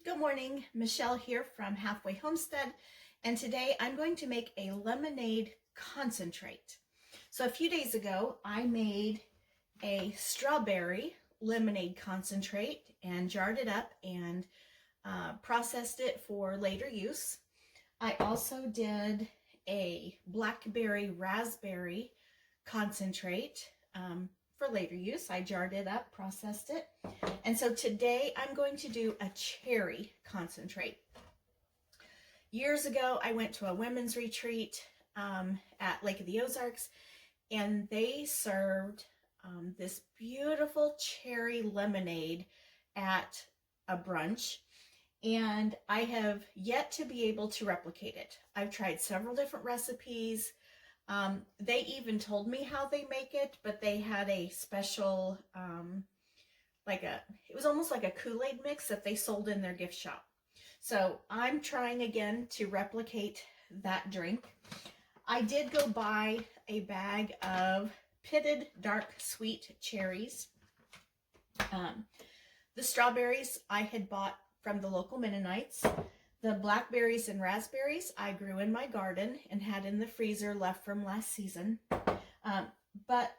Good morning, Michelle here from Halfway Homestead, and today I'm going to make a lemonade concentrate. So a few days ago I made a strawberry lemonade concentrate and jarred it up and processed it for later use. I also did a blackberry raspberry concentrate for later use. I jarred it up, processed it. And so today I'm going to do a cherry concentrate. Years ago, I went to a women's retreat at Lake of the Ozarks, and they served this beautiful cherry lemonade at a brunch. And I have yet to be able to replicate it. I've tried several different recipes. They even told me how they make it, but they had a special, it was almost like a Kool-Aid mix that they sold in their gift shop. So I'm trying again to replicate that drink. I did go buy a bag of pitted dark sweet cherries. The strawberries I had bought from the local Mennonites. The blackberries and raspberries I grew in my garden and had in the freezer left from last season. But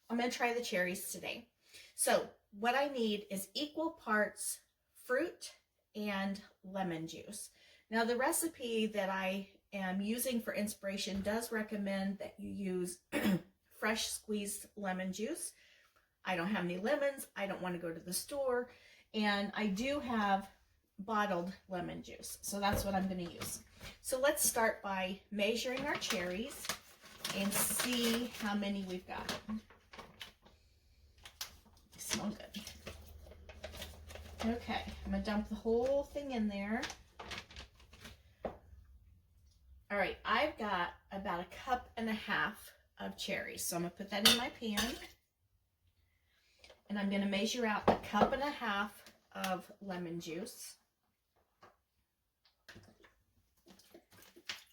I'm going to try the cherries today. So what I need is equal parts fruit and lemon juice. Now the recipe that I am using for inspiration does recommend that you use fresh squeezed lemon juice. I don't have any lemons. I don't want to go to the store. And I do have bottled lemon juice. So that's what I'm going to use. So let's start by measuring our cherries and see how many we've got. They smell good. Okay, I'm going to dump the whole thing in there. All right, I've got about 1.5 cups of cherries. So I'm going to put that in my pan. And I'm going to measure out 1.5 cups of lemon juice.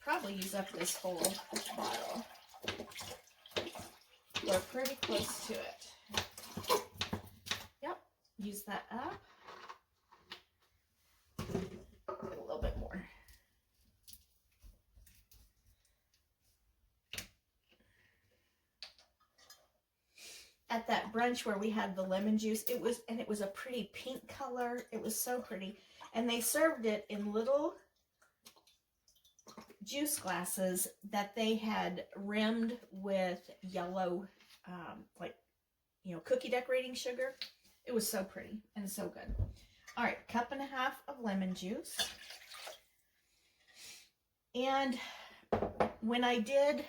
Probably use up this whole bottle. We're pretty close to it. Yep, use that up. A little bit more. At that brunch where we had the lemon juice, it was a pretty pink color. It was so pretty. And they served it in little juice glasses that they had rimmed with yellow, cookie decorating sugar. It was so pretty and so good. All right, 1.5 cups of lemon juice. And when I did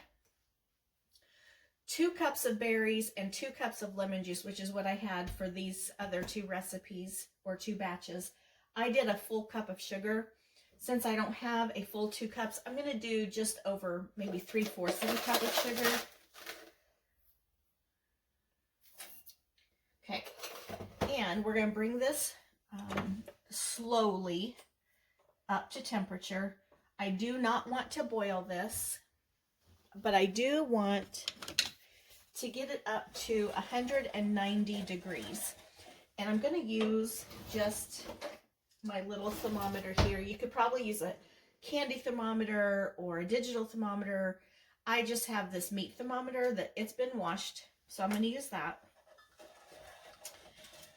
2 cups of berries and 2 cups of lemon juice, which is what I had for these other 2 recipes or 2 batches, I did a full cup of sugar. Since I don't have a full 2 cups, I'm going to do just over maybe 3/4 of a cup of sugar. Okay, and we're going to bring this slowly up to temperature. I do not want to boil this, but I do want to get it up to 190 degrees. And I'm going to use just my little thermometer here. You could probably use a candy thermometer or a digital thermometer. I just have this meat thermometer that it's been washed, so I'm going to use that.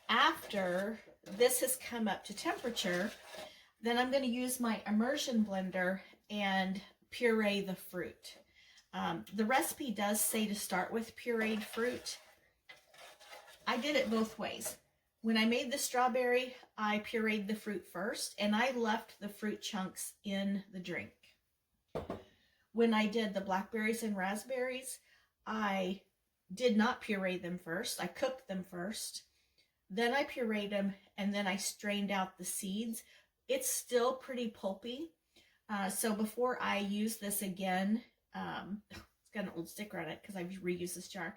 After this has come up to temperature, then I'm going to use my immersion blender and puree the fruit. The recipe does say to start with pureed fruit. I did it both ways. When I made the strawberry, I pureed the fruit first, and I left the fruit chunks in the drink. When I did the blackberries and raspberries, I did not puree them first. I cooked them first. Then I pureed them, and then I strained out the seeds. It's still pretty pulpy. So before I use this again, it's got an old sticker on it because I've reused this jar.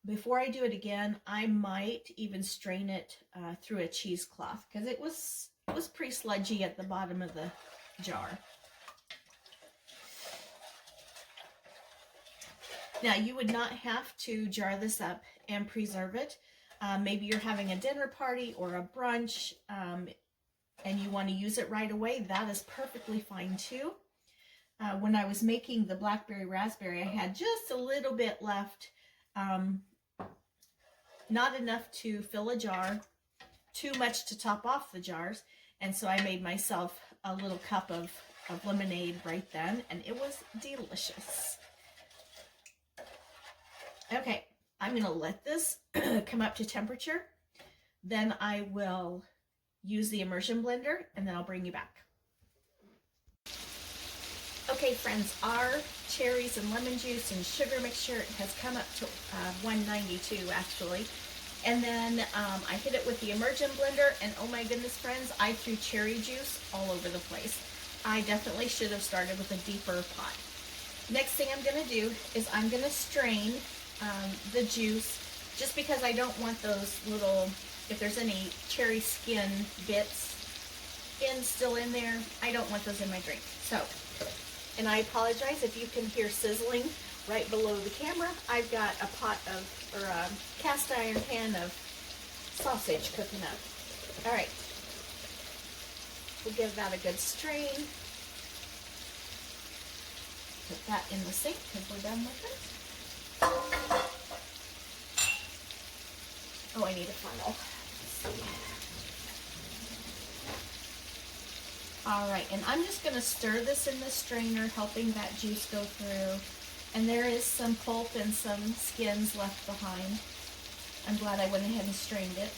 Before I do it again, I might even strain it through a cheesecloth because it was pretty sludgy at the bottom of the jar. Now, you would not have to jar this up and preserve it. Maybe you're having a dinner party or a brunch. and you want to use it right away, that is perfectly fine too. When I was making the blackberry raspberry, I had just a little bit left, not enough to fill a jar, too much to top off the jars, and so I made myself a little cup of lemonade right then, and it was delicious. Okay, I'm going to let this come up to temperature. Then I will use the immersion blender, and then I'll bring you back. Okay, friends, our cherries and lemon juice and sugar mixture has come up to 192 actually. And then I hit it with the immersion blender, and oh my goodness, friends, I threw cherry juice all over the place. I definitely should have started with a deeper pot. Next thing I'm going to do is I'm going to strain the juice, just because I don't want those little, if there's any cherry skin bits still in there, I don't want those in my drink. So, and I apologize if you can hear sizzling right below the camera. I've got a pot of, or a cast iron pan of sausage cooking up. All right, we'll give that a good strain. Put that in the sink because we're done with it. Oh, I need a funnel. Let's see. All right, and I'm just going to stir this in the strainer, helping that juice go through. And there is some pulp and some skins left behind. I'm glad I went ahead and strained it.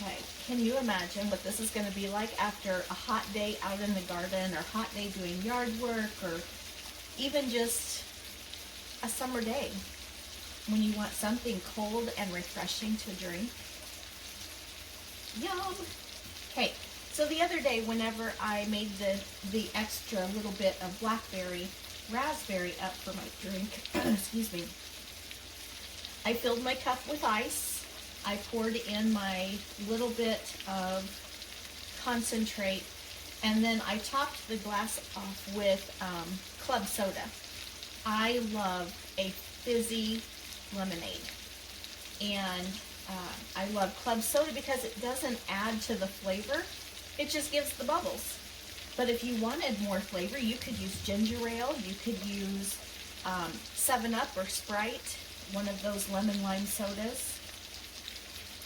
Okay, can you imagine what this is going to be like after a hot day out in the garden, or hot day doing yard work, or even just a summer day when you want something cold and refreshing to drink? Yum! Okay, so the other day whenever I made the extra little bit of blackberry raspberry up for my drink, excuse me, I filled my cup with ice. I poured in my little bit of concentrate, and then I topped the glass off with club soda. I love a fizzy lemonade, and I love club soda because it doesn't add to the flavor. It just gives the bubbles. But if you wanted more flavor, you could use ginger ale. You could use 7-Up or Sprite, one of those lemon lime sodas.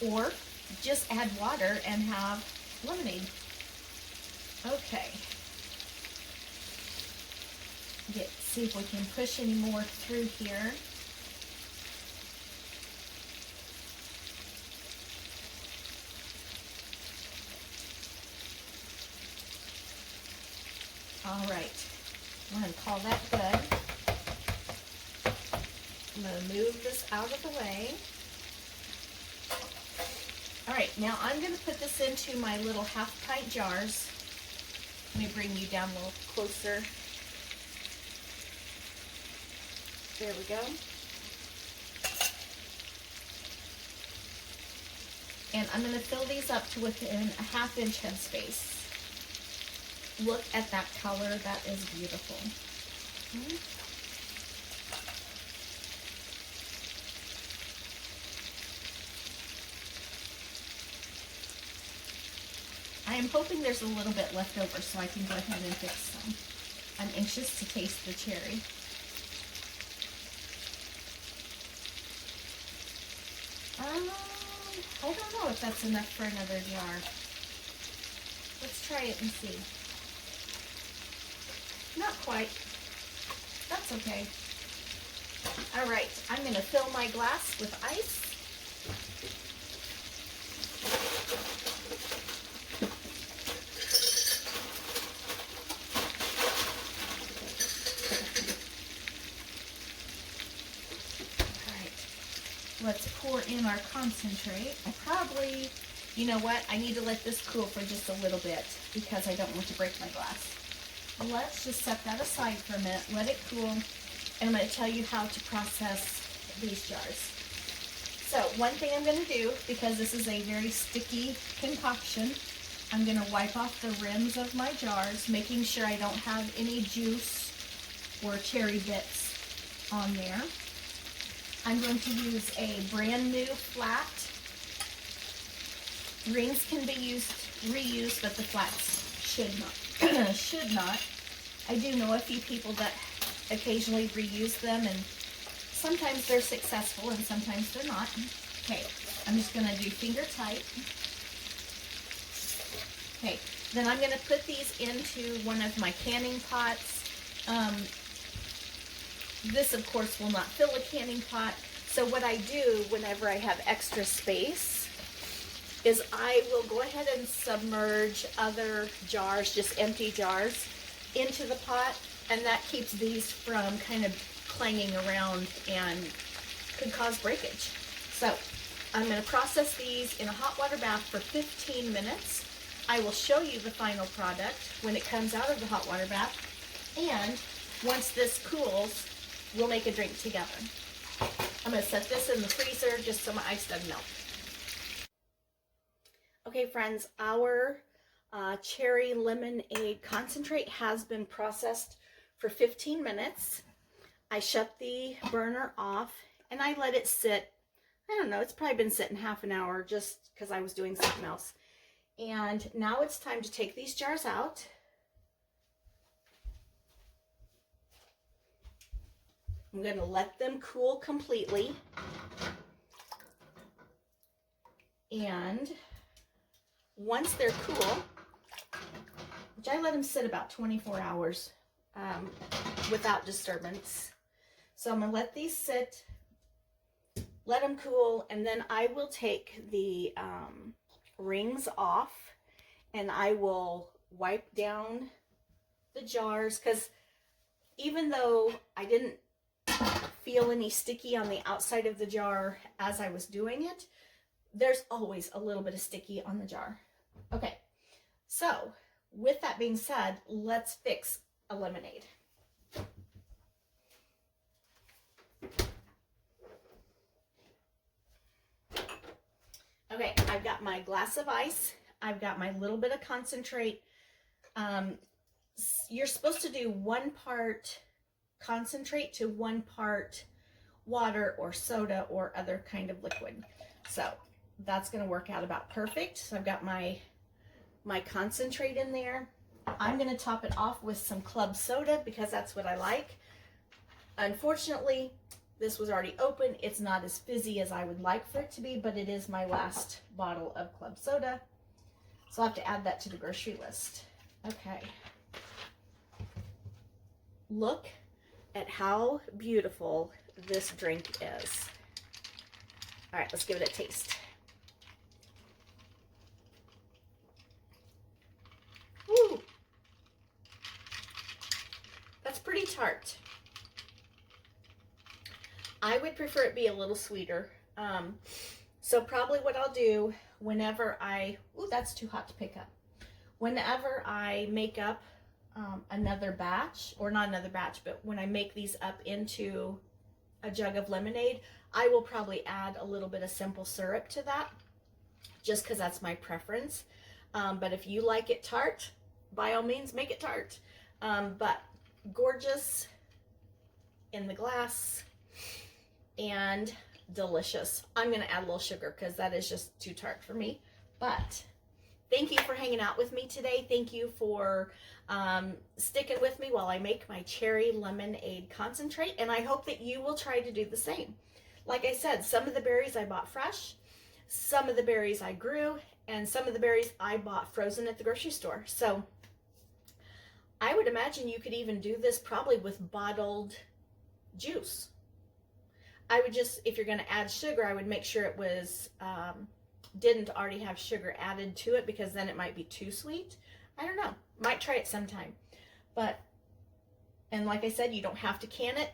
Or just add water and have lemonade. Okay. See if we can push any more through here. All right, I'm going to call that good. I'm going to move this out of the way. All right, now I'm going to put this into my little half-pint jars. Let me bring you down a little closer. There we go. And I'm going to fill these up to within a ½ inch headspace. Look at that color. That is beautiful. I am hoping there's a little bit left over so I can go ahead and fix some. I'm anxious to taste the cherry. I don't know if that's enough for another jar. Let's try it and see. Not quite. That's okay. All right, I'm going to fill my glass with ice. Let's pour in our concentrate. I probably, you know what, I need to let this cool for just a little bit because I don't want to break my glass. Let's just set that aside for a minute, let it cool, and I'm going to tell you how to process these jars. So one thing I'm going to do, because this is a very sticky concoction, I'm going to wipe off the rims of my jars, making sure I don't have any juice or cherry bits on there. I'm going to use a brand new flat Rings can be reused, but the flats should not. Should not. I do know a few people that occasionally reuse them, and sometimes they're successful and sometimes they're not. Okay, I'm just going to do finger tight. Okay, then I'm going to put these into one of my canning pots. This, of course, will not fill a canning pot. So what I do whenever I have extra space is I will go ahead and submerge other jars, just empty jars, into the pot, and that keeps these from kind of clanging around and could cause breakage. So I'm going to process these in a hot water bath for 15 minutes. I will show you the final product when it comes out of the hot water bath, and once this cools, we'll make a drink together. I'm going to set this in the freezer just so my ice doesn't melt. Okay, friends, our cherry lemonade concentrate has been processed for 15 minutes. I shut the burner off and I let it sit. I don't know, it's probably been sitting half an hour just because I was doing something else. And now it's time to take these jars out. I'm going to let them cool completely. And once they're cool, which I let them sit about 24 hours without disturbance. So I'm going to let these sit, let them cool, and then I will take the rings off and I will wipe down the jars, because even though I didn't feel any sticky on the outside of the jar as I was doing it, there's always a little bit of sticky on the jar. Okay, so with that being said, let's fix a lemonade. Okay, I've got my glass of ice. I've got my little bit of concentrate. You're supposed to do 1 part concentrate to 1 part water or soda or other kind of liquid. So that's going to work out about perfect. So I've got my concentrate in there. I'm going to top it off with some club soda because that's what I like. Unfortunately, this was already open. It's not as fizzy as I would like for it to be, but it is my last bottle of club soda. So I'll have to add that to the grocery list. Okay. Look at how beautiful this drink is. All right, let's give it a taste. Woo! That's pretty tart. I would prefer it be a little sweeter. So probably what I'll do whenever that's too hot to pick up. Whenever I make up another batch, or not another batch, but when I make these up into a jug of lemonade, I will probably add a little bit of simple syrup to that, just because that's my preference. But if you like it tart, by all means, make it tart. But gorgeous in the glass and delicious. I'm going to add a little sugar because that is just too tart for me. But thank you for hanging out with me today. Thank you for sticking with me while I make my cherry lemonade concentrate. And I hope that you will try to do the same. Like I said, some of the berries I bought fresh, some of the berries I grew, and some of the berries I bought frozen at the grocery store. So I would imagine you could even do this probably with bottled juice. I would just, if you're going to add sugar, I would make sure it was didn't already have sugar added to it, because then it might be too sweet. I don't know. Might try it sometime. And like I said, you don't have to can it.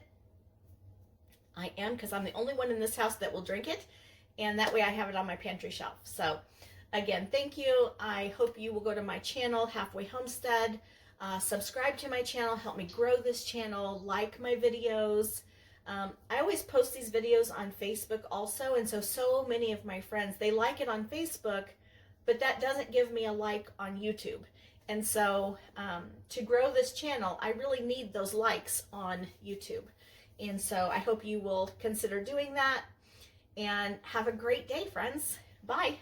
I am, because I'm the only one in this house that will drink it. And that way I have it on my pantry shelf. So again, thank you. I hope you will go to my channel, Halfway Homestead. Subscribe to my channel. Help me grow this channel. Like my videos. I always post these videos on Facebook also, and so many of my friends, they like it on Facebook, but that doesn't give me a like on YouTube. And so to grow this channel, I really need those likes on YouTube. And so I hope you will consider doing that, and have a great day, friends. Bye.